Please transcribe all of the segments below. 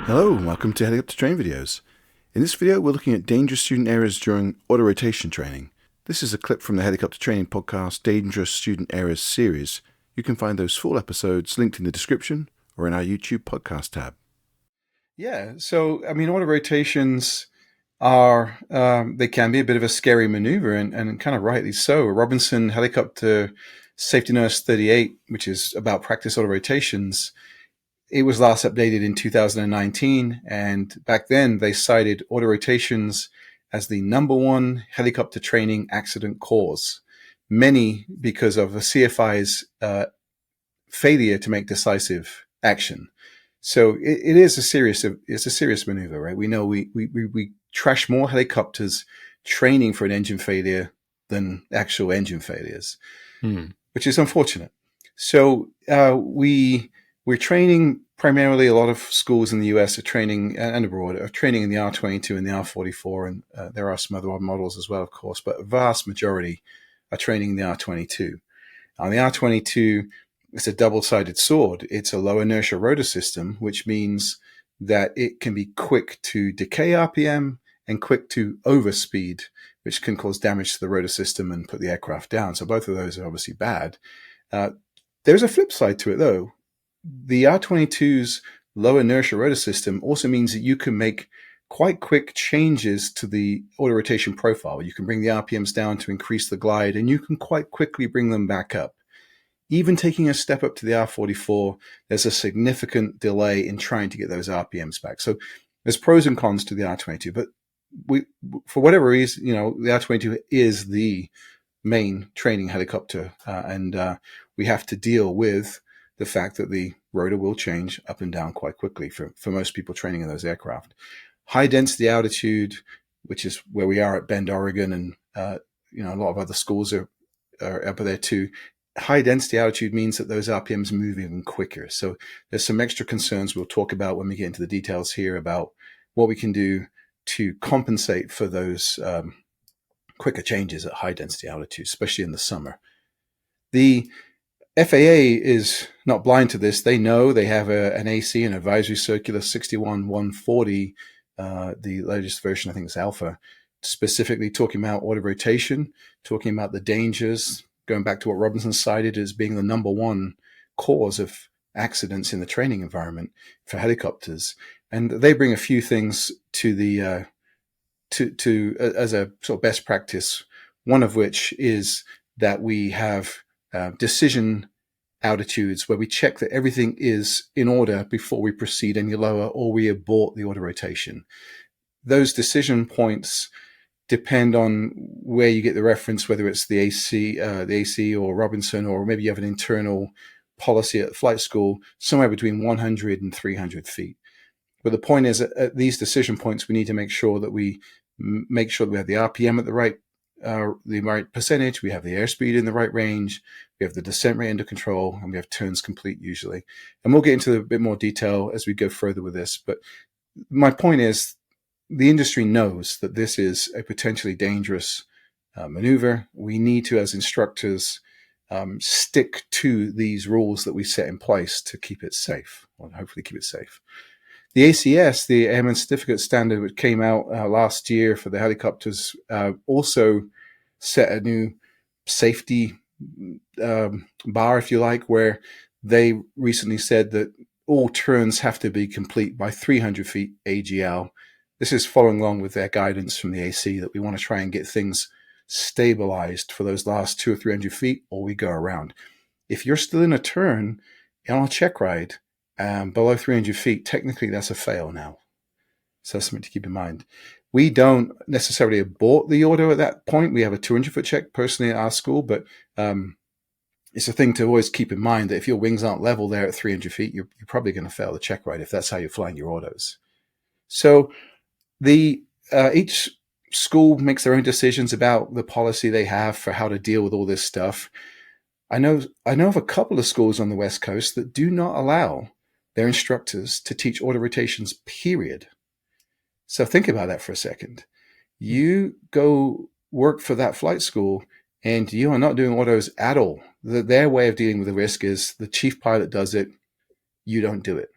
Hello and welcome to Helicopter Training Videos. In this video we're looking at dangerous student errors during autorotation training. This is a clip from the Helicopter Training Podcast Dangerous Student Errors series. You can find those full episodes linked in the description or in our YouTube podcast tab. Yeah, so autorotations are, they can be a bit of a scary maneuver and kind of rightly so. Robinson Helicopter Safety Nurse 38, which is about practice autorotations, it was last updated in 2019, and back then they cited autorotations as the #1 helicopter training accident cause, many because of a CFI's failure to make decisive action. So it is it's a serious maneuver, right? We know we trash more helicopters training for an engine failure than actual engine failures, which is unfortunate. So we're training primarily. A lot of schools in the US are training, and abroad, are training in the R22 and the R44, and there are some other models as well, of course, but a vast majority are training in the R22. On the R22, it's a double-sided sword. It's a low inertia rotor system, which means that it can be quick to decay RPM and quick to overspeed, which can cause damage to the rotor system and put the aircraft down. So both of those are obviously bad. There's a flip side to it, though. The R22's low inertia rotor system also means that you can make quite quick changes to the autorotation profile. You can bring the RPMs down to increase the glide, and you can quite quickly bring them back up. Even taking a step up to the R44, there's a significant delay in trying to get those RPMs back. So there's pros and cons to the R22, but for whatever reason, the R22 is the main training helicopter, and we have to deal with the fact that the rotor will change up and down quite quickly for most people training in those aircraft. High density altitude, which is where we are at Bend, Oregon, and a lot of other schools are up there too. High density altitude means that those RPMs move even quicker. So there's some extra concerns we'll talk about when we get into the details here about what we can do to compensate for those quicker changes at high density altitude, especially in the summer. The FAA is not blind to this. They know. They have an AC, an advisory circular 61140, the latest version, I think it's Alpha, specifically talking about autorotation, talking about the dangers, going back to what Robinson cited as being the #1 cause of accidents in the training environment for helicopters. And they bring a few things to the as a sort of best practice, one of which is that we have decision altitudes where we check that everything is in order before we proceed any lower or we abort the autorotation. Those decision points depend on where you get the reference, whether it's the AC or Robinson, or maybe you have an internal policy at flight school, somewhere between 100 and 300 feet. But the point is, at these decision points, we need to make sure that we have the RPM at the right percentage, we have the airspeed in the right range, we have the descent rate under control, and we have turns complete usually. And we'll get into a bit more detail as we go further with this. But my point is, the industry knows that this is a potentially dangerous maneuver. We need to, as instructors, stick to these rules that we set in place to keep it safe, or hopefully keep it safe. The ACS, the Airman Certificate Standard, which came out last year for the helicopters, also set a new safety bar, if you like, where they recently said that all turns have to be complete by 300 feet AGL. This is following along with their guidance from the AC that we want to try and get things stabilized for those last 200 or 300 feet, or we go around. If you're still in a turn on a check ride below 300 feet, technically that's a fail now. So that's something to keep in mind. We don't necessarily abort the auto at that point. We have a 200-foot check personally at our school, but it's a thing to always keep in mind that if your wings aren't level there at 300 feet, you're probably going to fail the check ride if that's how you're flying your autos. So each school makes their own decisions about the policy they have for how to deal with all this stuff. I know of a couple of schools on the West Coast that do not allow their instructors to teach autorotations, period. So think about that for a second. You go work for that flight school and you are not doing autos at all. Their way of dealing with the risk is the chief pilot does it, you don't do it.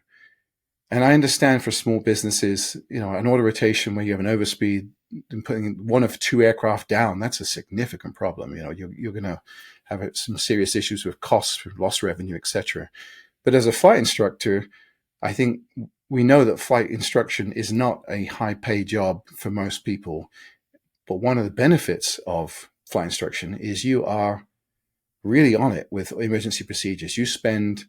And I understand for small businesses, an auto rotation where you have an overspeed and putting one of two aircraft down, that's a significant problem. You're going to have some serious issues with costs, with lost revenue, etc. But as a flight instructor, I think we know that flight instruction is not a high paid job for most people. But one of the benefits of flight instruction is you are really on it with emergency procedures. You spend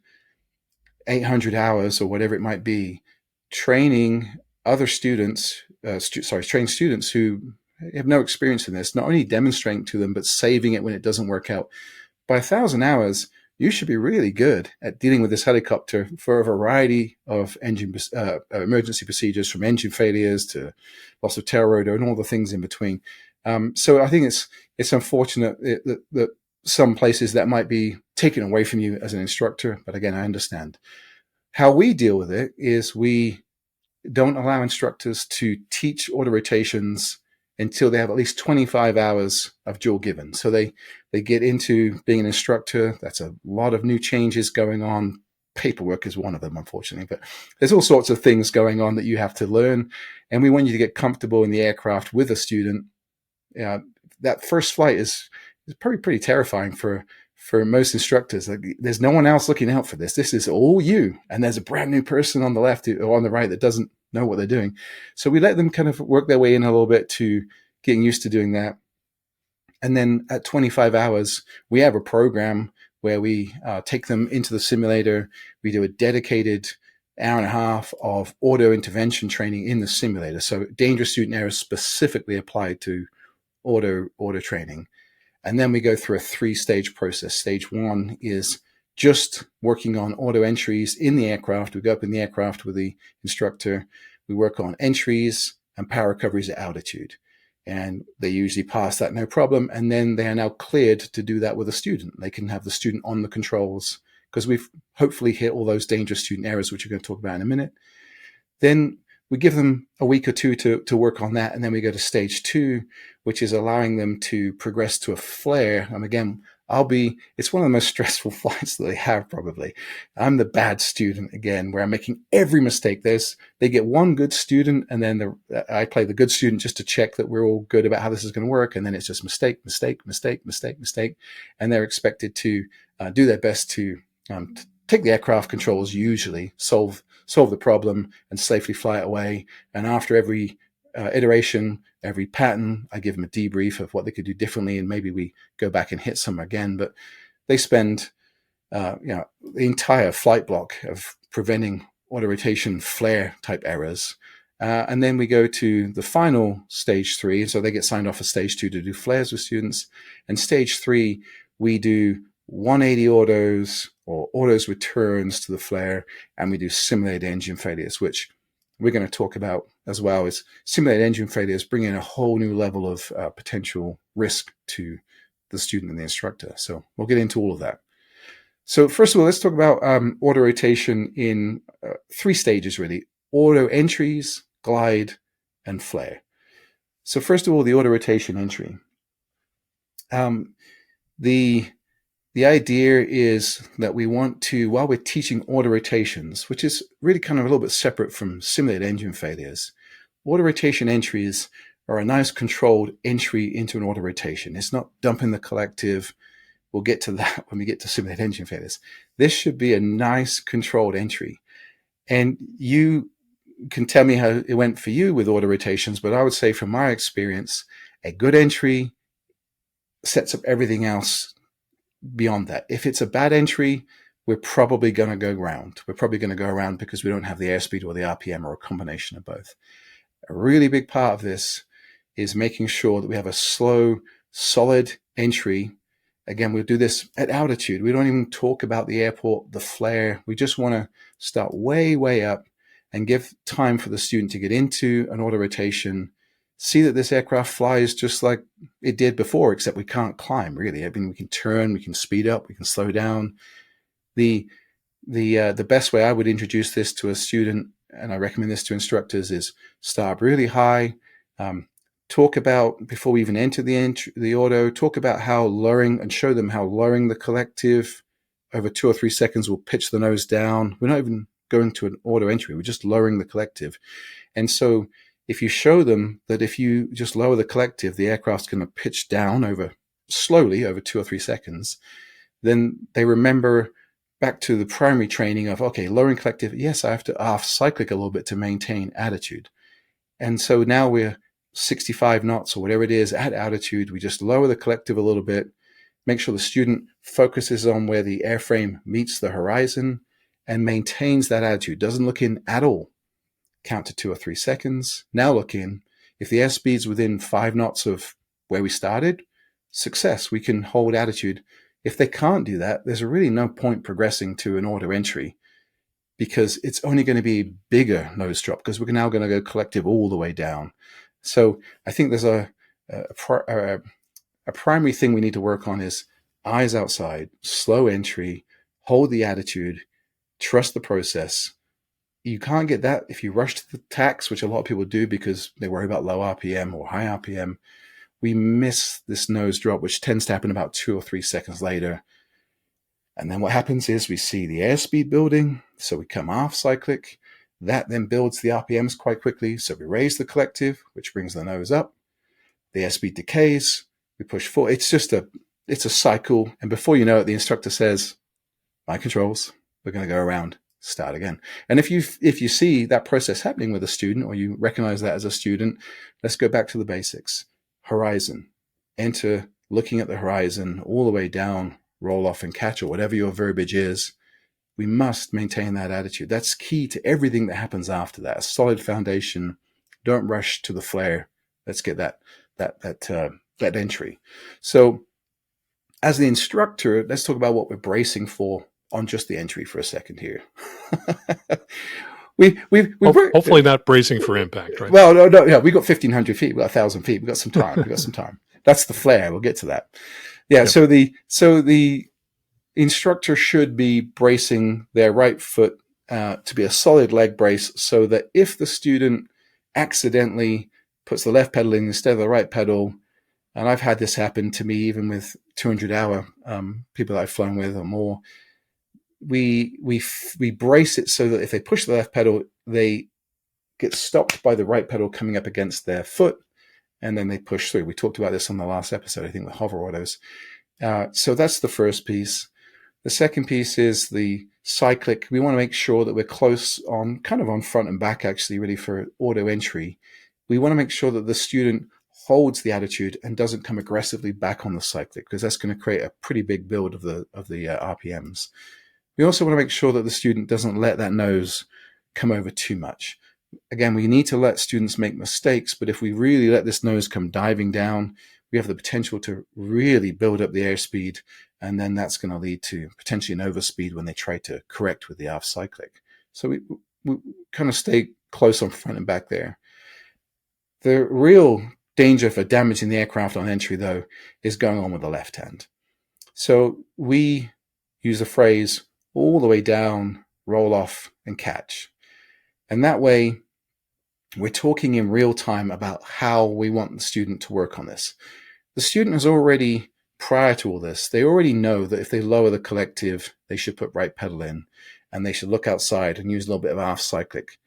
800 hours or whatever it might be training other students, train students who have no experience in this, not only demonstrating to them, but saving it when it doesn't work out. By 1,000 hours, you should be really good at dealing with this helicopter for a variety of engine emergency procedures, from engine failures to loss of tail rotor and all the things in between. So I think it's unfortunate that some places that might be taken away from you as an instructor. But again, I understand. How we deal with it is we don't allow instructors to teach auto rotations until they have at least 25 hours of dual given. So they get into being an instructor. That's a lot of new changes going on. Paperwork is one of them, unfortunately, but there's all sorts of things going on that you have to learn. And we want you to get comfortable in the aircraft with a student. That first flight is probably pretty terrifying for most instructors. Like, there's no one else looking out for this. This is all you. And there's a brand new person on the left or on the right that doesn't know what they're doing. So we let them kind of work their way in a little bit to getting used to doing that. And then at 25 hours, we have a program where we take them into the simulator. We do a dedicated hour and a half of auto intervention training in the simulator. So dangerous student errors specifically applied to auto training. And then we go through a 3-stage process. Stage 1 is just working on auto entries in the aircraft. We go up in the aircraft with the instructor. We work on entries and power recoveries at altitude. And they usually pass that no problem. And then they are now cleared to do that with a student. They can have the student on the controls because we've hopefully hit all those dangerous student errors, which we're going to talk about in a minute. Then we give them a week or two to work on that. And then we go to stage 2, which is allowing them to progress to a flare. And again, it's one of the most stressful flights that they have, probably. I'm the bad student again, where I'm making every mistake. They get one good student, and then I play the good student just to check that we're all good about how this is going to work. And then it's just mistake. And they're expected to do their best to take the aircraft controls, usually solve the problem and safely fly it away. And after every iteration, every pattern, I give them a debrief of what they could do differently, and maybe we go back and hit some again. But they spend the entire flight block of preventing auto rotation flare type errors. And then we go to the final stage 3. So they get signed off for stage 2 to do flares with students. And stage 3, we do 180 autos or autos returns to the flare, and we do simulated engine failures, which we're going to talk about as well. Is simulated engine failures bring in a whole new level of potential risk to the student and the instructor. So we'll get into all of that. So first of all, let's talk about auto rotation in 3 stages, really: auto entries, glide, and flare. So first of all, the auto rotation entry. The idea is that we want to, while we're teaching auto rotations, which is really kind of a little bit separate from simulated engine failures, auto rotation entries are a nice controlled entry into an auto rotation. It's not dumping the collective. We'll get to that when we get to simulated engine failures. This should be a nice controlled entry. And you can tell me how it went for you with auto rotations, but I would say from my experience, a good entry sets up everything else beyond that. If it's a bad entry, we're probably going to go round. We're probably going to go around because we don't have the airspeed or the RPM or a combination of both. A really big part of this is making sure that we have a slow, solid entry. Again, we'll do this at altitude. We don't even talk about the airport, the flare. We just want to start way, way up and give time for the student to get into an auto rotation, see that this aircraft flies just like it did before, except we can't climb, really. I mean, we can turn, we can speed up, we can slow down. The best way I would introduce this to a student, and I recommend this to instructors, is start really high. Talk about, before we even enter the auto, talk about how lowering, and show them how lowering the collective over 2 or 3 seconds will pitch the nose down. We're not even going to an auto entry. We're just lowering the collective. And so if you show them that if you just lower the collective, the aircraft's going to pitch down slowly over 2 or 3 seconds, then they remember back to the primary training of, okay, lowering collective, yes, I have to half cyclic a little bit to maintain attitude. And so now we're 65 knots or whatever it is at altitude. We just lower the collective a little bit, make sure the student focuses on where the airframe meets the horizon and maintains that attitude, doesn't look in at all. Count to 2 or 3 seconds. Now look in. If the airspeed's within 5 knots of where we started, success. We can hold attitude. If they can't do that, there's really no point progressing to an auto entry, because it's only going to be bigger nose drop, because we're now going to go collective all the way down. So I think there's a primary thing we need to work on is eyes outside, slow entry, hold the attitude, trust the process. You can't get that if you rush to the tax, which a lot of people do because they worry about low RPM or high RPM. We miss this nose drop, which tends to happen about 2 or 3 seconds later. And then what happens is we see the airspeed building, so we come off cyclic. That then builds the RPMs quite quickly, so we raise the collective, which brings the nose up. The airspeed decays, we push forward. It's a cycle, and before you know it, the instructor says, "My controls, we're going to go around, start again." And if you see that process happening with a student, or you recognize that as a student, let's go back to the basics. Horizon, enter, looking at the horizon, all the way down, roll off and catch, or whatever your verbiage is. We must maintain that attitude. That's key to everything that happens after that. A solid foundation. Don't rush to the flare. Let's get that entry. So as the instructor, let's talk about what we're bracing for on just the entry for a second here. Hopefully not bracing for impact, right? Well, no, yeah, we got 1,500 feet, we got 1,000 feet, we got some time. That's the flare. We'll get to that. Yeah. Yep. So the instructor should be bracing their right foot to be a solid leg brace, so that if the student accidentally puts the left pedal in instead of the right pedal, and I've had this happen to me even with 200-hour people that I've flown with or more, we brace it so that if they push the left pedal, they get stopped by the right pedal coming up against their foot, and then they push through. We talked about this on the last episode, I think, with hover autos. So that's the first piece. The second piece is the cyclic. We want to make sure that we're close on, kind of on front and back, actually, ready for auto entry. We want to make sure that the student holds the attitude and doesn't come aggressively back on the cyclic, because that's going to create a pretty big build of the RPMs. We also want to make sure that the student doesn't let that nose come over too much. Again, we need to let students make mistakes, but if we really let this nose come diving down, we have the potential to really build up the airspeed, and then that's going to lead to potentially an overspeed when they try to correct with the aft cyclic. So we kind of stay close on front and back there. The real danger for damaging the aircraft on entry, though, is going on with the left hand. So we use the phrase all the way down, roll off, and catch. And that way, we're talking in real time about how we want the student to work on this. The student has already, prior to all this, they already know that if they lower the collective, they should put right pedal in, and they should look outside and use a little bit of aft cyclic.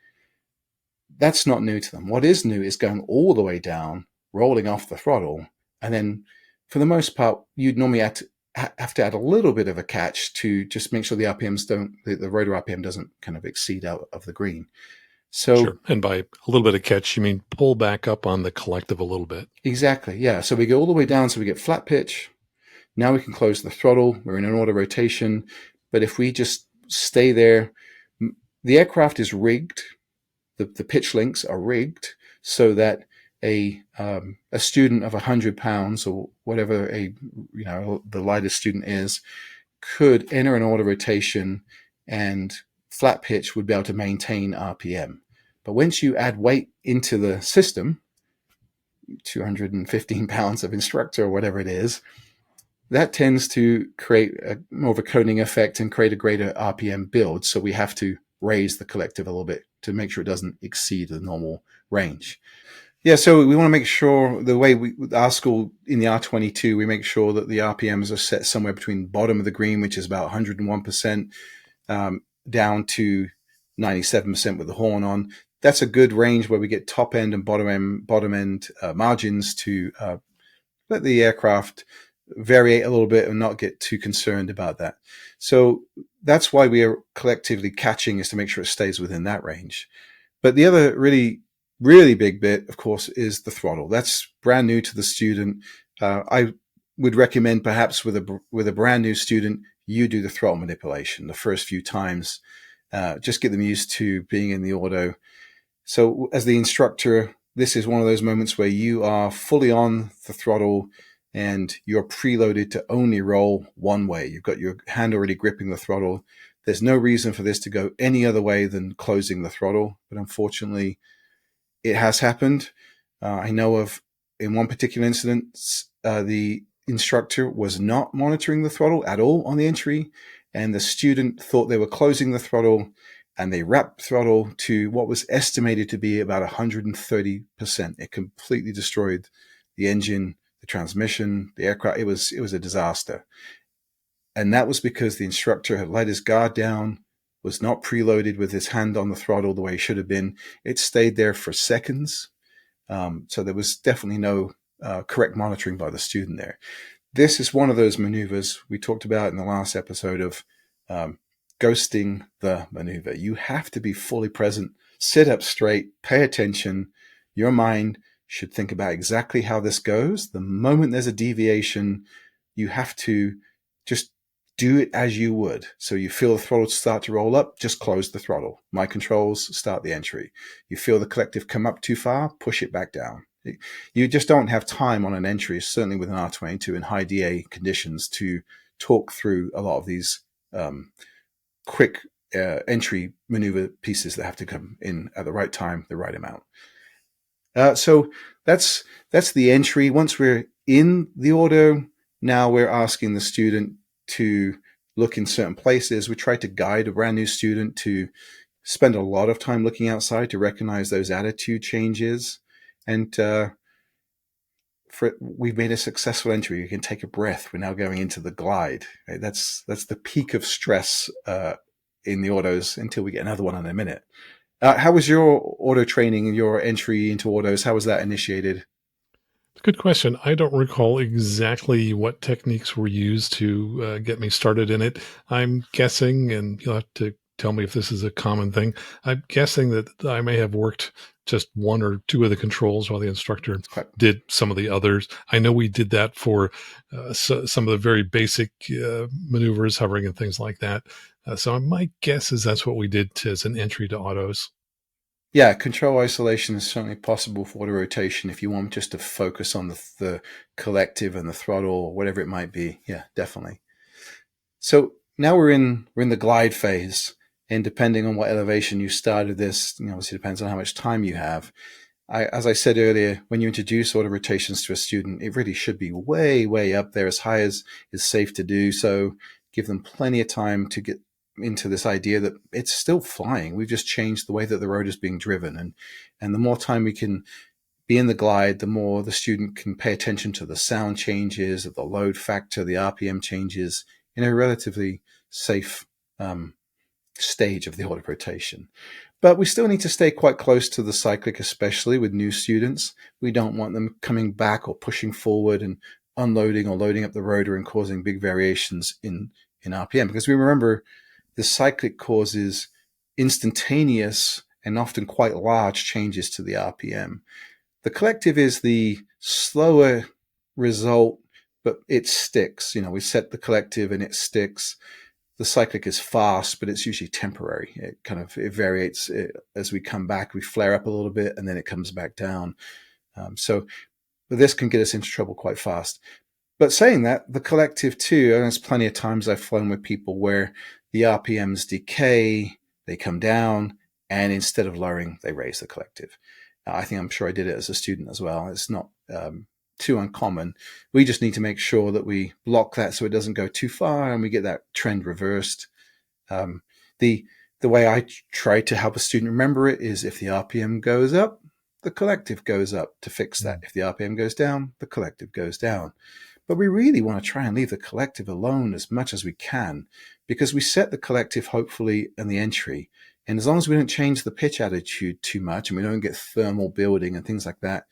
That's not new to them. What is new is going all the way down, rolling off the throttle, and then, for the most part, you'd normally have to add a little bit of a catch to just make sure the RPMs the rotor RPM doesn't kind of exceed out of the green. So, sure. And by a little bit of catch, you mean pull back up on the collective a little bit. Exactly. Yeah. So we go all the way down, so we get flat pitch. Now we can close the throttle. We're in an auto rotation. But if we just stay there, the aircraft is rigged. The pitch links are rigged so that a student of 100 pounds or whatever the lightest student is could enter an auto rotation, and flat pitch would be able to maintain RPM. But once you add weight into the system, 215 pounds of instructor or whatever it is, that tends to create more of a coning effect and create a greater RPM build. So we have to raise the collective a little bit to make sure it doesn't exceed the normal range. Yeah, so we want to make sure the way our school in the R22, we make sure that the RPMs are set somewhere between bottom of the green, which is about 101%, down to 97% with the horn on. That's a good range where we get top end and bottom end margins to let the aircraft variate a little bit and not get too concerned about that. So that's why we are collectively catching, is to make sure it stays within that range. But the other really, really big bit, of course, is the throttle. That's brand new to the student. I would recommend perhaps with a brand new student, you do the throttle manipulation the first few times. Just get them used to being in the auto. So as the instructor, this is one of those moments where you are fully on the throttle and you're preloaded to only roll one way. You've got your hand already gripping the throttle. There's no reason for this to go any other way than closing the throttle. But unfortunately, it has happened. I know of, in one particular incident, the instructor was not monitoring the throttle at all on the entry, and the student thought they were closing the throttle, and they wrapped throttle to what was estimated to be about 130%. It completely destroyed the engine, the transmission, the aircraft. It was a disaster. And that was because the instructor had let his guard down, was not preloaded with his hand on the throttle the way he should have been. It stayed there for seconds. So there was definitely no correct monitoring by the student there. This is one of those maneuvers we talked about in the last episode of ghosting the maneuver. You have to be fully present, sit up straight, pay attention. Your mind should think about exactly how this goes. The moment there's a deviation, you have to just do it as you would. So you feel the throttle start to roll up, just close the throttle. My controls, start the entry. You feel the collective come up too far, push it back down. You just don't have time on an entry, certainly with an R22 in high DA conditions, to talk through a lot of these quick entry maneuver pieces that have to come in at the right time, the right amount. So that's the entry. Once we're in the auto, now we're asking the student to look in certain places. We try to guide a brand new student to spend a lot of time looking outside to recognize those attitude changes. And we've made a successful entry. You can take a breath. We're now going into the glide. Right? That's the peak of stress in the autos until we get another one in a minute. How was your auto training and your entry into autos? How was that initiated? Good question. I don't recall exactly what techniques were used to get me started in it. I'm guessing, and you'll have to tell me if this is a common thing. I'm guessing that I may have worked just one or two of the controls while the instructor did some of the others. I know we did that for some of the very basic maneuvers, hovering and things like that. So my guess is that's what we did as an entry to autos. Yeah, control isolation is certainly possible for auto rotation if you want just to focus on the collective and the throttle or whatever it might be. Yeah, definitely. So now we're in the glide phase, and depending on what elevation you started this, obviously depends on how much time you have. As I said earlier, when you introduce auto rotations to a student, it really should be way, way up there, as high as is safe to do. So give them plenty of time to get into this idea that it's still flying. We've just changed the way that the road is being driven. And the more time we can be in the glide, the more the student can pay attention to the sound changes, the load factor, the RPM changes in a relatively safe stage of the auto rotation. But we still need to stay quite close to the cyclic, especially with new students. We don't want them coming back or pushing forward and unloading or loading up the rotor and causing big variations in RPM, because we remember the cyclic causes instantaneous and often quite large changes to the RPM. The collective is the slower result, but it sticks. We set the collective and it sticks. The cyclic is fast, but it's usually temporary. It variates as we come back. We flare up a little bit and then it comes back down. So this can get us into trouble quite fast. But saying that, the collective too, and there's plenty of times I've flown with people where the RPMs decay, they come down, and instead of lowering, they raise the collective. I'm sure I did it as a student as well. It's not too uncommon. We just need to make sure that we block that so it doesn't go too far and we get that trend reversed. The way I try to help a student remember it is if the RPM goes up, the collective goes up to fix that. If the RPM goes down, the collective goes down. But we really want to try and leave the collective alone as much as we can, because we set the collective, hopefully, and the entry. And as long as we don't change the pitch attitude too much and we don't get thermal building and things like that,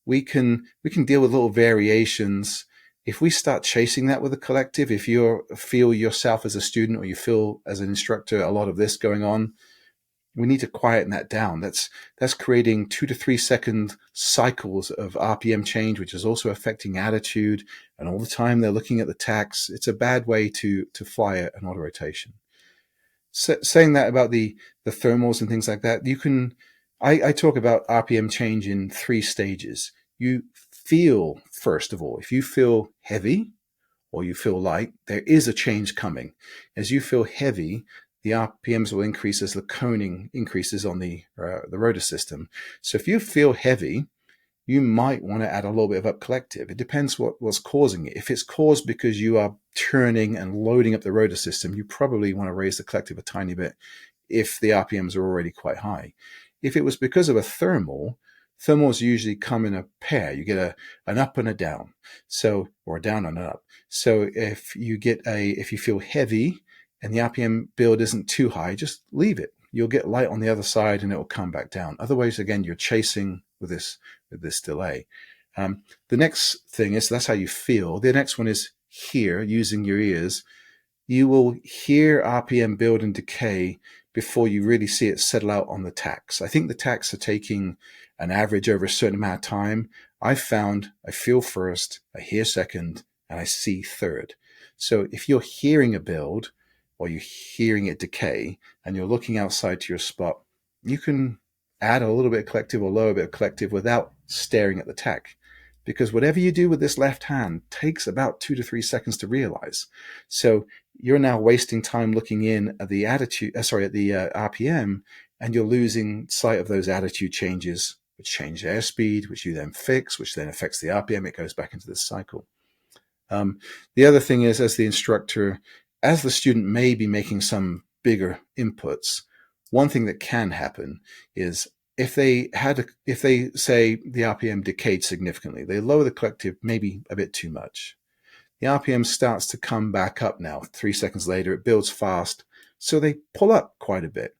we can deal with little variations. If we start chasing that with a collective, if you feel yourself as a student or you feel as an instructor a lot of this going on, we need to quieten that down. That's creating 2 to 3 second cycles of RPM change, which is also affecting attitude. And all the time they're looking at the tacks. It's a bad way to fly an autorotation. Saying that about the thermals and things like that, I talk about RPM change in 3 stages. You feel, first of all, if you feel heavy or you feel light, there is a change coming. As you feel heavy, the RPMs will increase as the coning increases on the rotor system. So if you feel heavy, you might want to add a little bit of up collective. It depends what's causing it. If it's caused because you are turning and loading up the rotor system, you probably want to raise the collective a tiny bit if the RPMs are already quite high. If it was because of a thermal, thermals usually come in a pair. You get an up and a down, or a down and an up. So if you feel heavy and the RPM build isn't too high, just leave it. You'll get light on the other side and it will come back down. Otherwise, again, you're chasing with this delay. The next thing is, that's how you feel. The next one is hear, using your ears. You will hear RPM build and decay before you really see it settle out on the tacks. I think the tacks are taking an average over a certain amount of time. I've found I feel first, I hear second, and I see third. So if you're hearing a build or you're hearing it decay and you're looking outside to your spot, you can add a little bit of collective or lower bit of collective without staring at the tack. Because whatever you do with this left hand takes about 2 to 3 seconds to realize. So you're now wasting time looking in at the RPM, and you're losing sight of those attitude changes, which change airspeed, which you then fix, which then affects the RPM. It goes back into this cycle. The other thing is, as the instructor, as the student may be making some bigger inputs, one thing that can happen is if they say the RPM decayed significantly, they lower the collective maybe a bit too much. The RPM starts to come back up now. 3 seconds later, it builds fast, so they pull up quite a bit.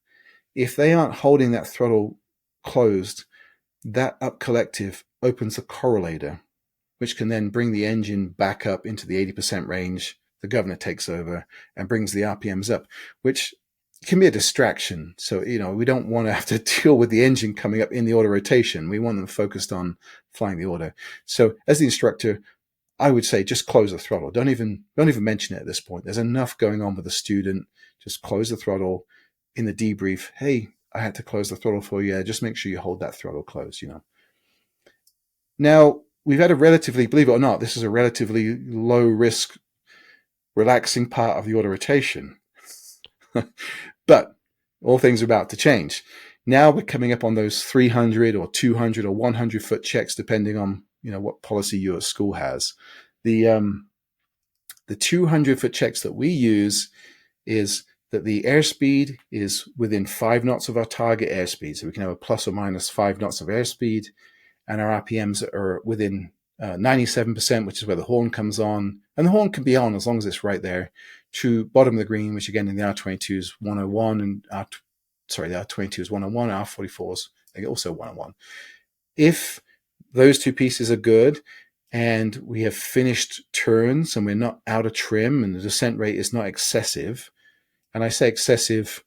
If they aren't holding that throttle closed, that up collective opens a correlator, which can then bring the engine back up into the 80% range. The governor takes over and brings the RPMs up, which can be a distraction. So, we don't want to have to deal with the engine coming up in the auto rotation. We want them focused on flying the auto. So as the instructor, I would say just close the throttle. Don't even mention it at this point. There's enough going on with the student. Just close the throttle in the debrief. Hey, I had to close the throttle for you. Just make sure you hold that throttle closed, Now, we've had believe it or not, this is a relatively low risk, relaxing part of the auto rotation. But all things are about to change. Now we're coming up on those 300 or 200 or 100 foot checks, depending on what policy your school has. The 200 foot checks that we use is that the airspeed is within 5 knots of our target airspeed. So we can have a plus or minus 5 knots of airspeed, and our RPMs are within 97%, which is where the horn comes on. And the horn can be on as long as it's right there to bottom of the green, which again in the R22 is 101, and the R22 is 101, R44s also 101. If those two pieces are good and we have finished turns and we're not out of trim and the descent rate is not excessive, and I say excessive,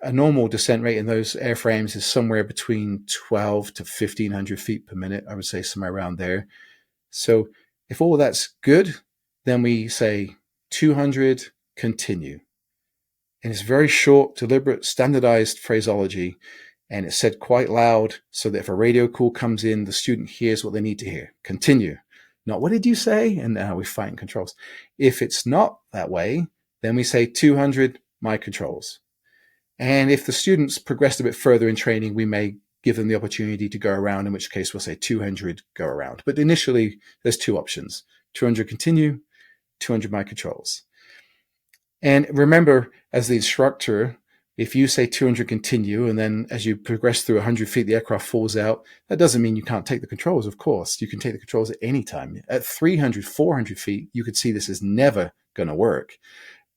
a normal descent rate in those airframes is somewhere between 12 to 1,500 feet per minute. I would say somewhere around there. So if all that's good, then we say 200, continue. And it's very short, deliberate, standardized phraseology. And it's said quite loud so that if a radio call comes in, the student hears what they need to hear. Continue. Not what did you say? And now we fight in controls. If it's not that way, then we say 200, my controls. And if the students progressed a bit further in training, we may give them the opportunity to go around, in which case we'll say 200, go around. But initially, there's 2 options. 200, continue, 200, my controls. And remember, as the instructor, if you say 200, continue, and then as you progress through 100 feet, the aircraft falls out, that doesn't mean you can't take the controls, of course. You can take the controls at any time. At 300, 400 feet, you could see this is never going to work.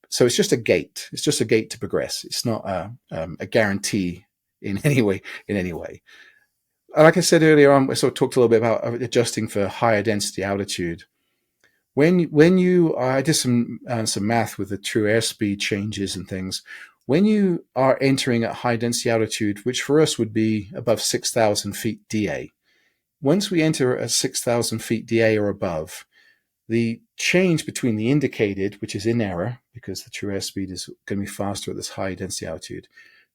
So it's just a gate. It's just a gate to progress. It's not a guarantee in any way. Like I said earlier on, I sort of talked a little bit about adjusting for higher density altitude. When you, I did some math with the true airspeed changes and things. When you are entering at high density altitude, which for us would be above 6,000 feet DA, once we enter at 6,000 feet DA or above, the change between the indicated, which is in error because the true airspeed is going to be faster at this high density altitude,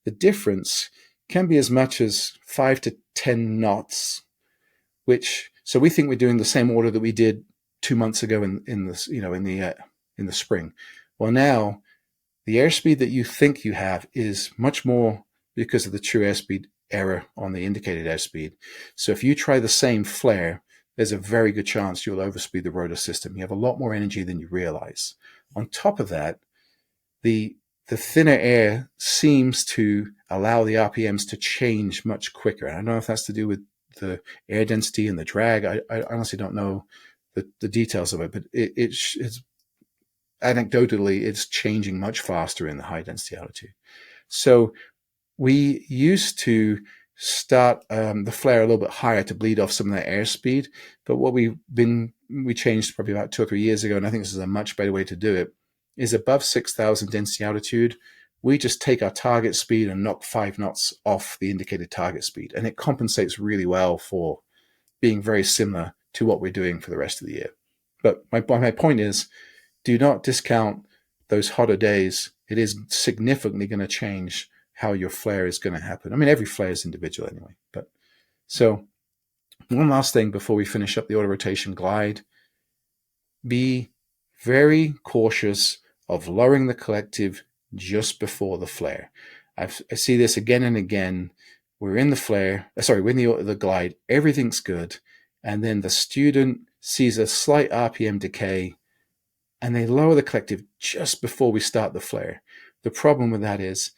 the difference can be as much as 5 to 10 knots, so we think we're doing the same order that we did 2 months ago in the spring. Well, now the airspeed that you think you have is much more because of the true airspeed error on the indicated airspeed. So if you try the same flare, there's a very good chance you'll overspeed the rotor system. You have a lot more energy than you realize. On top of that, the thinner air seems to allow the RPMs to change much quicker. And I don't know if that's to do with the air density and the drag. I honestly don't know the details of it, but it's anecdotally, it's changing much faster in the high density altitude. So we used to start the flare a little bit higher to bleed off some of that airspeed. But what we changed probably about 2 or 3 years ago, and I think this is a much better way to do it, is above 6,000 density altitude, we just take our target speed and knock 5 knots off the indicated target speed. And it compensates really well for being very similar to what we're doing for the rest of the year. But my point is, do not discount those hotter days. It is significantly going to change how your flare is going to happen. I mean, every flare is individual anyway. But so one last thing before we finish up the Autorotation Glide, be very cautious of lowering the collective just before the flare. I see this again and again. We're in the flare, we're in the glide, everything's good, and then the student sees a slight RPM decay, and they lower the collective just before we start the flare. The problem with that is,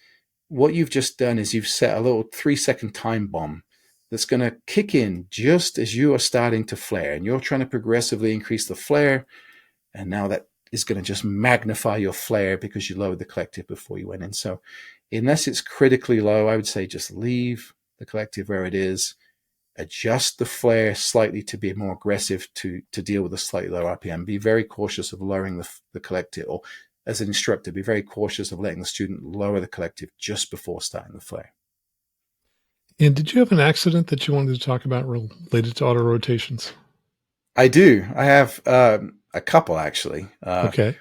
what you've just done is you've set a little 3-second time bomb that's going to kick in just as you are starting to flare, and you're trying to progressively increase the flare, and now that is going to just magnify your flare because you lowered the collective before you went in. So unless it's critically low, I would say just leave the collective where it is, adjust the flare slightly to be more aggressive to deal with a slightly lower RPM. Be very cautious of lowering the collective, or as an instructor, be very cautious of letting the student lower the collective just before starting the flare. And did you have an accident that you wanted to talk about related to auto rotations? I do. I have a couple, actually. Okay.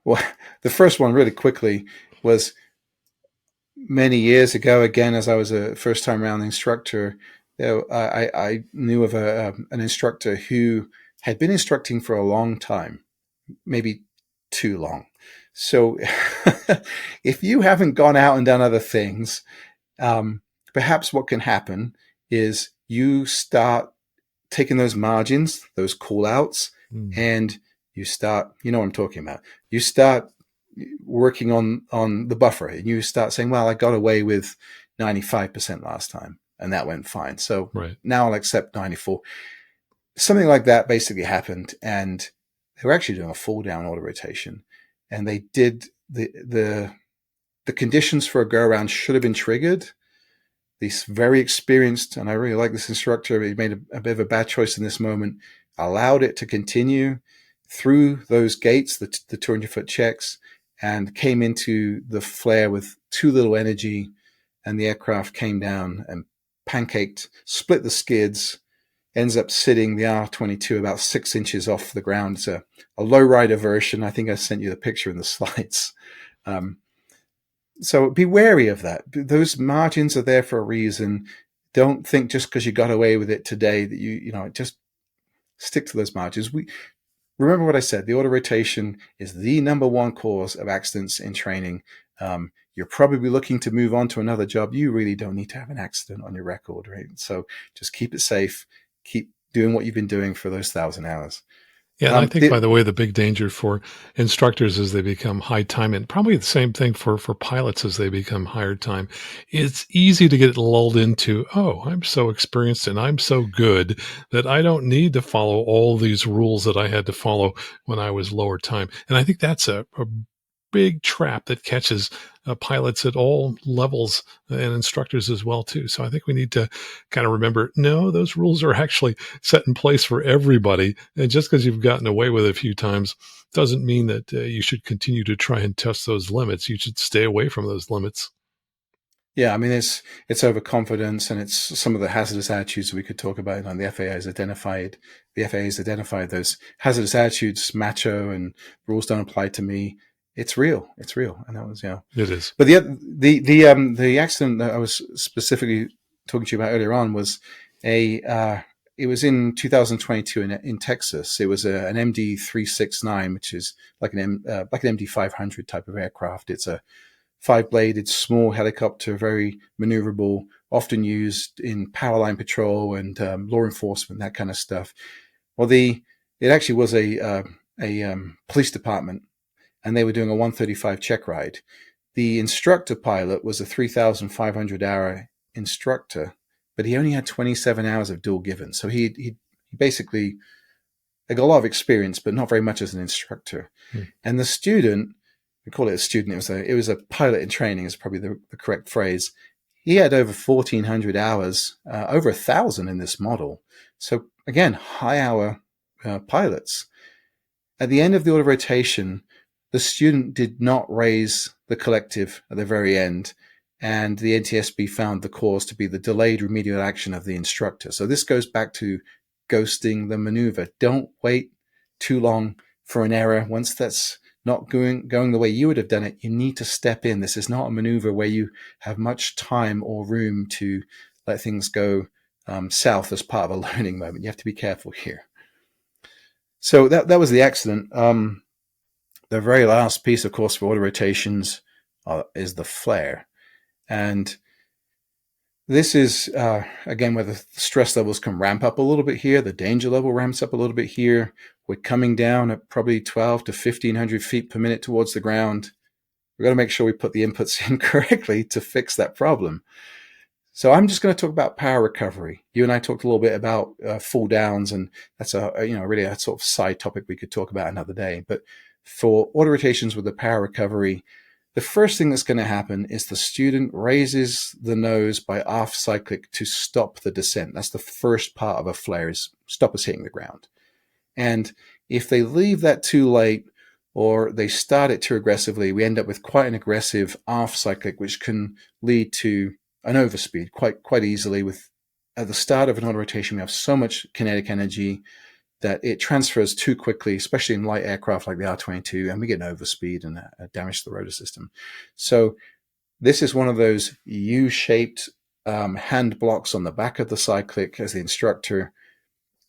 Well, the first one, really quickly, was many years ago. Again, as I was a first-time round instructor, I knew of an instructor who had been instructing for a long time, maybe too long. So if you haven't gone out and done other things, perhaps what can happen is you start taking those margins, those call outs, and you start, you know what I'm talking about. You start working on the buffer, and you start saying, well, I got away with 95% last time, and that went fine. So now I'll accept 94. Something like that basically happened, and they were actually doing a full down auto rotation, and they did the conditions for a go around should have been triggered. This very experienced, and I really like this instructor, he made a bit of a bad choice in this moment, allowed it to continue through those gates, the 200-foot checks, and came into the flare with too little energy, and the aircraft came down and pancaked, split the skids, ends up sitting the R-22 about 6 inches off the ground. It's a lowrider version. I think I sent you the picture in the slides. So be wary of that. Those margins are there for a reason. Don't think just because you got away with it today that you just stick to those margins. Remember what I said. The auto rotation is the number one cause of accidents in training. You're probably looking to move on to another job. You really don't need to have an accident on your record, right? So just keep it safe. Keep doing what you've been doing for those 1,000 hours. Yeah, and I think, by the way, the big danger for instructors as they become high time, and probably the same thing for pilots as they become higher time, it's easy to get lulled into, oh, I'm so experienced and I'm so good that I don't need to follow all these rules that I had to follow when I was lower time. And I think that's a big trap that catches pilots at all levels and instructors as well too. So I think we need to kind of remember, no, those rules are actually set in place for everybody. And just because you've gotten away with it a few times doesn't mean that you should continue to try and test those limits. You should stay away from those limits. Yeah, I mean, it's overconfidence, and it's some of the hazardous attitudes we could talk about. And the FAA has identified those hazardous attitudes, macho, and rules don't apply to me. It's real. It's real, and that was It is. But the accident that I was specifically talking to you about earlier on was it was in 2022 in Texas. It was an MD 369, which is like an MD 500 type of aircraft. It's a 5-bladed small helicopter, very maneuverable, often used in power line patrol and law enforcement, that kind of stuff. Well, it actually was a police department, and they were doing a 135 check ride. The instructor pilot was a 3,500 hour instructor, but he only had 27 hours of dual given. So he basically got a lot of experience, but not very much as an instructor. And the student, we call it a student, it was a pilot in training is probably the correct phrase. He had over 1,400 hours, over 1,000 in this model. So again, high hour pilots. At the end of the autorotation, the student did not raise the collective at the very end, and the NTSB found the cause to be the delayed remedial action of the instructor. So this goes back to ghosting the maneuver. Don't wait too long for an error. Once that's not going the way you would have done it, you need to step in. This is not a maneuver where you have much time or room to let things go south as part of a learning moment. You have to be careful here. So that was the accident. The very last piece, of course, for autorotations is the flare. And this is, again, where the stress levels can ramp up a little bit here. The danger level ramps up a little bit here. We're coming down at probably 12 to 1,500 feet per minute towards the ground. We've got to make sure we put the inputs in correctly to fix that problem. So I'm just going to talk about power recovery. You and I talked a little bit about fall downs, and that's really a sort of side topic we could talk about another day. But for autorotations with the power recovery, the first thing that's going to happen is the student raises the nose by aft cyclic to stop the descent. That's the first part of a flare, is stop us hitting the ground. And if they leave that too late, or they start it too aggressively, we end up with quite an aggressive aft cyclic, which can lead to an overspeed quite easily. At the start of an autorotation, we have so much kinetic energy that it transfers too quickly, especially in light aircraft like the R-22, and we get an overspeed and damage to the rotor system. So this is one of those U-shaped hand blocks on the back of the cyclic as the instructor.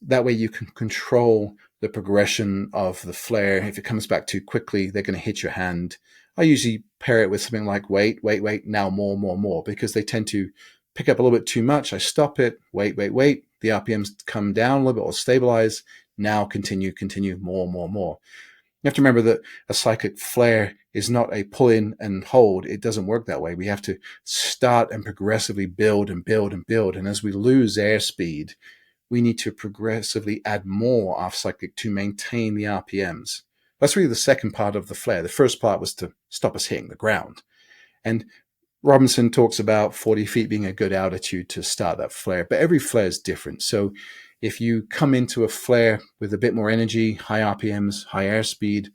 That way you can control the progression of the flare. If it comes back too quickly, they're going to hit your hand. I usually pair it with something like wait, now more, because they tend to pick up a little bit too much. I stop it, wait. The RPMs come down a little bit or stabilize. Now continue, more. You have to remember that a cyclic flare is not a pull in and hold. It doesn't work that way. We have to start and progressively build. And as we lose airspeed, we need to progressively add more off cyclic to maintain the RPMs. That's really the second part of the flare. The first part was to stop us hitting the ground. And Robinson talks about 40 feet being a good altitude to start that flare, but every flare is different. So if you come into a flare with a bit more energy, high RPMs, high airspeed,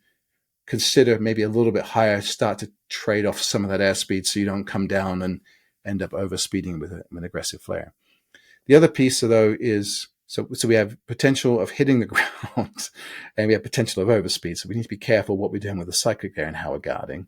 consider maybe a little bit higher, start to trade off some of that airspeed so you don't come down and end up overspeeding with an aggressive flare. The other piece, though, is so we have potential of hitting the ground and we have potential of overspeed. So we need to be careful what we're doing with the cyclic there and how we're guarding.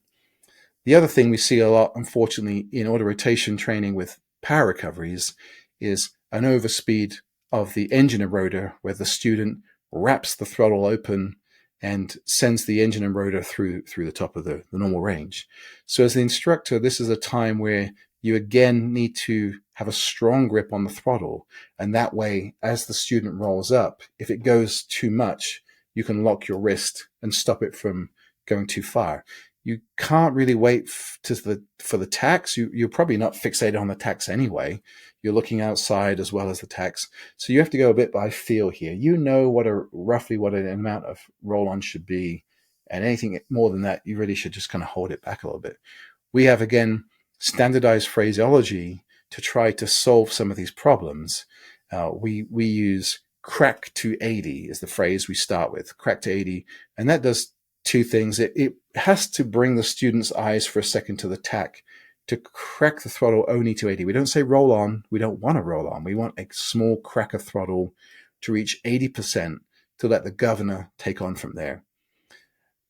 The other thing we see a lot, unfortunately, in autorotation training with power recoveries is an overspeed of the engine and rotor, where the student wraps the throttle open and sends the engine and rotor through the top of the normal range. So as the instructor, this is a time where you again need to have a strong grip on the throttle. And that way, as the student rolls up, if it goes too much, you can lock your wrist and stop it from going too far. You can't really wait for the tacks. You're probably not fixated on the tacks anyway. You're looking outside as well as the tacks. So you have to go a bit by feel here. You know roughly what an amount of roll-on should be, And anything more than that, you really should just kind of hold it back a little bit. We have, again, standardized phraseology to try to solve some of these problems. We use crack to 80 is the phrase we start with, crack to 80. And that does two things. It has to bring the student's eyes for a second to the tack to crack the throttle only to 80. We don't say roll on. We don't want to roll on. We want a small crack of throttle to reach 80% to let the governor take on from there.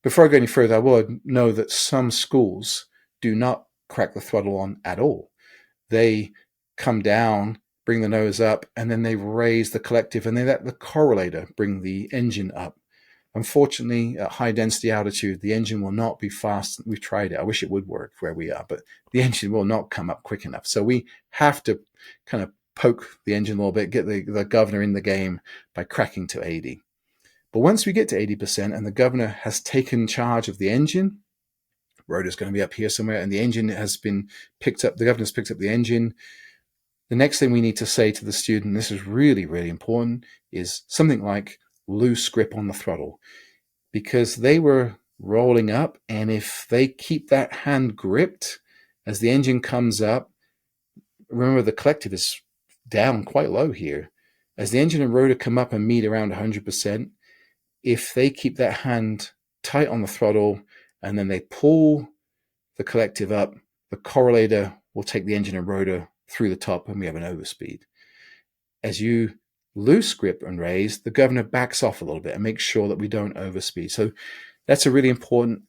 Before I go any further, I would know that some schools do not crack the throttle on at all. They come down, bring the nose up, and then they raise the collective, and they let the correlator bring the engine up. Unfortunately, at high density altitude, the engine will not be fast. We've tried it. I wish it would work where we are, but the engine will not come up quick enough. So we have to kind of poke the engine a little bit, get the governor in the game by cracking to 80. But once we get to 80% and the governor has taken charge of the engine, rotor's going to be up here somewhere, and the engine has been picked up, the governor's picked up the engine. The next thing we need to say to the student, this is really, really important, is something like loose grip on the throttle, because they were rolling up, and if they keep that hand gripped as the engine comes up, remember the collective is down quite low here. As the engine and rotor come up and meet around 100%, if they keep that hand tight on the throttle and then they pull the collective up, the correlator will take the engine and rotor through the top and we have an overspeed. As you loose grip and raise, the governor backs off a little bit and makes sure that we don't overspeed. So that's a really important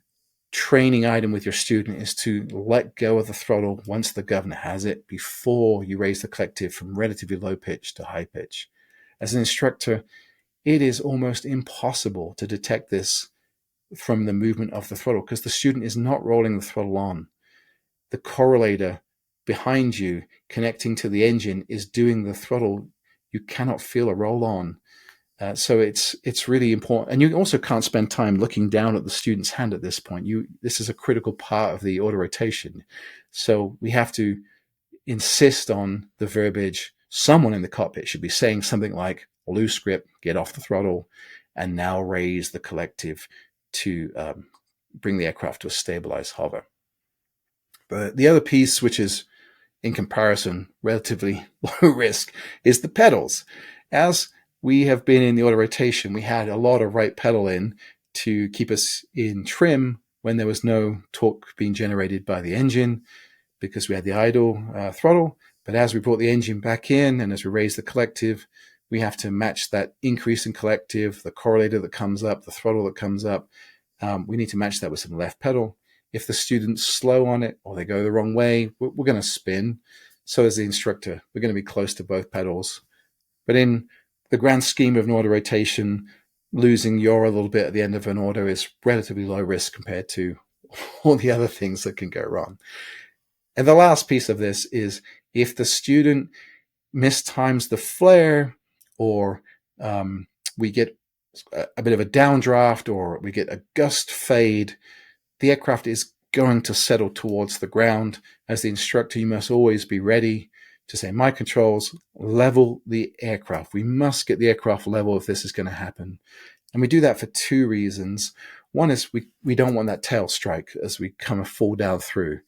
training item with your student, is to let go of the throttle once the governor has it before you raise the collective from relatively low pitch to high pitch. As an instructor, it is almost impossible to detect this from the movement of the throttle because the student is not rolling the throttle on. The correlator behind you connecting to the engine is doing the throttle. You cannot feel a roll on. So it's really important. And you also can't spend time looking down at the student's hand at this point. This is a critical part of the auto rotation. So we have to insist on the verbiage. Someone in the cockpit should be saying something like, loose grip, get off the throttle, and now raise the collective to bring the aircraft to a stabilized hover. But the other piece, which is in comparison relatively low risk, is the pedals. As we have been in the auto rotation, we had a lot of right pedal in to keep us in trim when there was no torque being generated by the engine because we had the idle throttle. But as we brought the engine back in and as we raised the collective, we have to match that increase in collective, the correlator that comes up, the throttle that comes up. We need to match that with some left pedal. If the student's slow on it or they go the wrong way, we're going to spin. So as the instructor, we're going to be close to both pedals. But in the grand scheme of an auto rotation, losing yaw a little bit at the end of an auto is relatively low risk compared to all the other things that can go wrong. And the last piece of this is if the student mistimes the flare, or we get a bit of a downdraft, or we get a gust fade, the aircraft is going to settle towards the ground. As the instructor, you must always be ready to say, my controls, level the aircraft. We must get the aircraft level if this is going to happen. And we do that for two reasons. One is we don't want that tail strike as we kind of fall down through.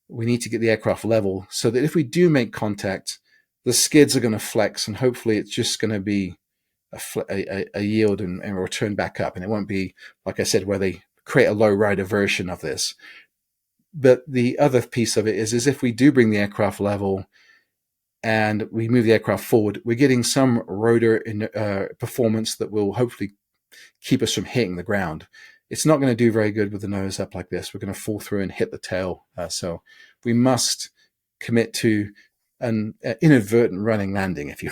We need to get the aircraft level so that if we do make contact, the skids are going to flex, and hopefully it's just going to be a yield and return back up. And it won't be, like I said, where they create a low rider version of this. But the other piece of it is if we do bring the aircraft level and we move the aircraft forward, we're getting some rotor in, performance that will hopefully keep us from hitting the ground. It's not going to do very good with the nose up like this. We're going to fall through and hit the tail. So we must commit to an inadvertent running landing, if you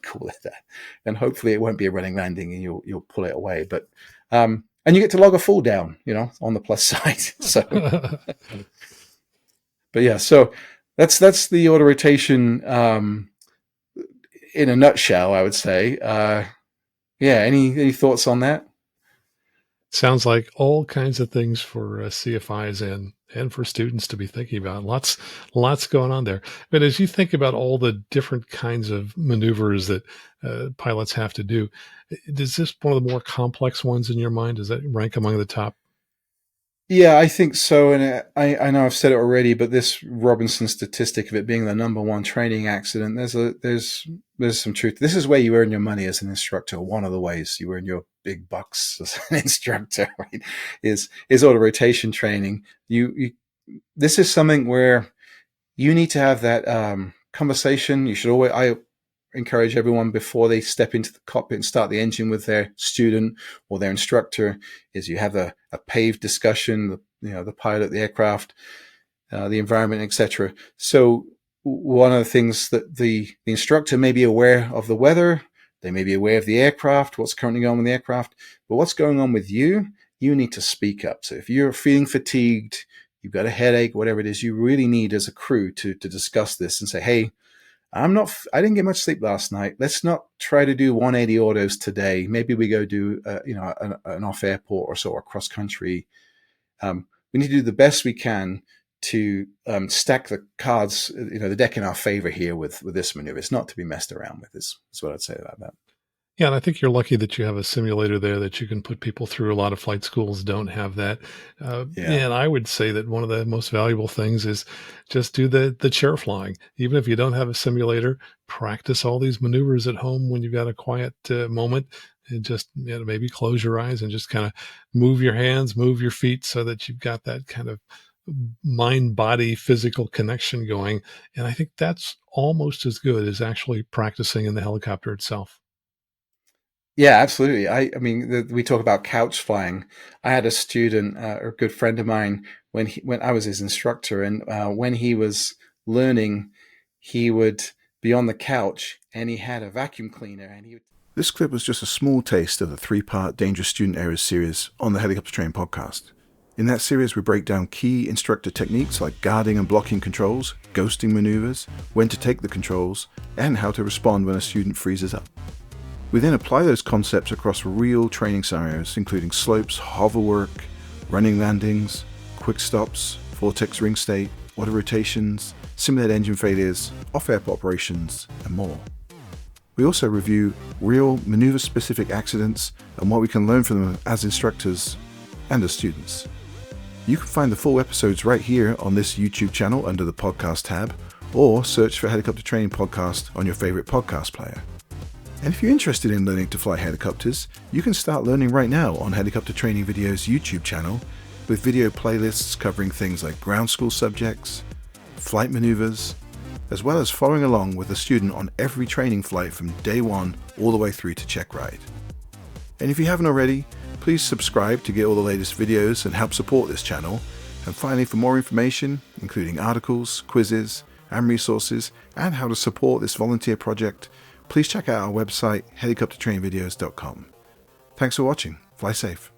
call it that. And hopefully it won't be a running landing and you'll pull it away. But and you get to log a fall down, on the plus side. So, but yeah, so that's the auto rotation in a nutshell, I would say. Any thoughts on that? Sounds like all kinds of things for CFIs and for students to be thinking about. Lots going on there. But as you think about all the different kinds of maneuvers that pilots have to do, is this one of the more complex ones in your mind? Does that rank among the top Yeah, I think so. And I know I've said it already, but this Robinson statistic of it being the number one training accident, there's some truth. This is where you earn your money as an instructor. One of the ways you earn your big bucks as an instructor, right, is auto rotation training. You this is something where you need to have that conversation. You should always, I encourage everyone before they step into the cockpit and start the engine with their student or their instructor, is you have a PAVE discussion, the pilot, the aircraft, the environment, etc. So one of the things that the instructor may be aware of the weather, they may be aware of the aircraft, what's currently going on with the aircraft, but what's going on with you need to speak up. So if you're feeling fatigued, you've got a headache, whatever it is, you really need as a crew to discuss this and say, hey, I didn't get much sleep last night. Let's not try to do 180 autos today. Maybe we go do, an off airport or so, or cross country. We need to do the best we can to stack the cards, the deck in our favor here with this maneuver. It's not to be messed around with. Is what I'd say about that. Yeah, and I think you're lucky that you have a simulator there that you can put people through. A lot of flight schools don't have that. Yeah. And I would say that one of the most valuable things is just do the chair flying. Even if you don't have a simulator, practice all these maneuvers at home when you've got a quiet moment. And just maybe close your eyes and just kind of move your hands, move your feet so that you've got that kind of mind-body physical connection going. And I think that's almost as good as actually practicing in the helicopter itself. Yeah, absolutely. I mean, we talk about couch flying. I had a student, or a good friend of mine, when I was his instructor, and when he was learning, he would be on the couch and he had a vacuum cleaner, and he would. This clip was just a small taste of the 3-part Dangerous Student Errors series on the Helicopter Training Podcast. In that series, we break down key instructor techniques like guarding and blocking controls, ghosting maneuvers, when to take the controls, and how to respond when a student freezes up. We then apply those concepts across real training scenarios, including slopes, hover work, running landings, quick stops, vortex ring state, auto rotations, simulated engine failures, off-airport operations, and more. We also review real maneuver-specific accidents and what we can learn from them as instructors and as students. You can find the full episodes right here on this YouTube channel under the podcast tab, or search for Helicopter Training Podcast on your favorite podcast player. And if you're interested in learning to fly helicopters, you can start learning right now on Helicopter Training Video's YouTube channel, with video playlists covering things like ground school subjects, flight maneuvers, as well as following along with a student on every training flight from day one all the way through to check ride. And if you haven't already, please subscribe to get all the latest videos and help support this channel. And finally, for more information, including articles, quizzes, and resources, and how to support this volunteer project, please check out our website, helicoptertrainingvideos.com. Thanks for watching. Fly safe.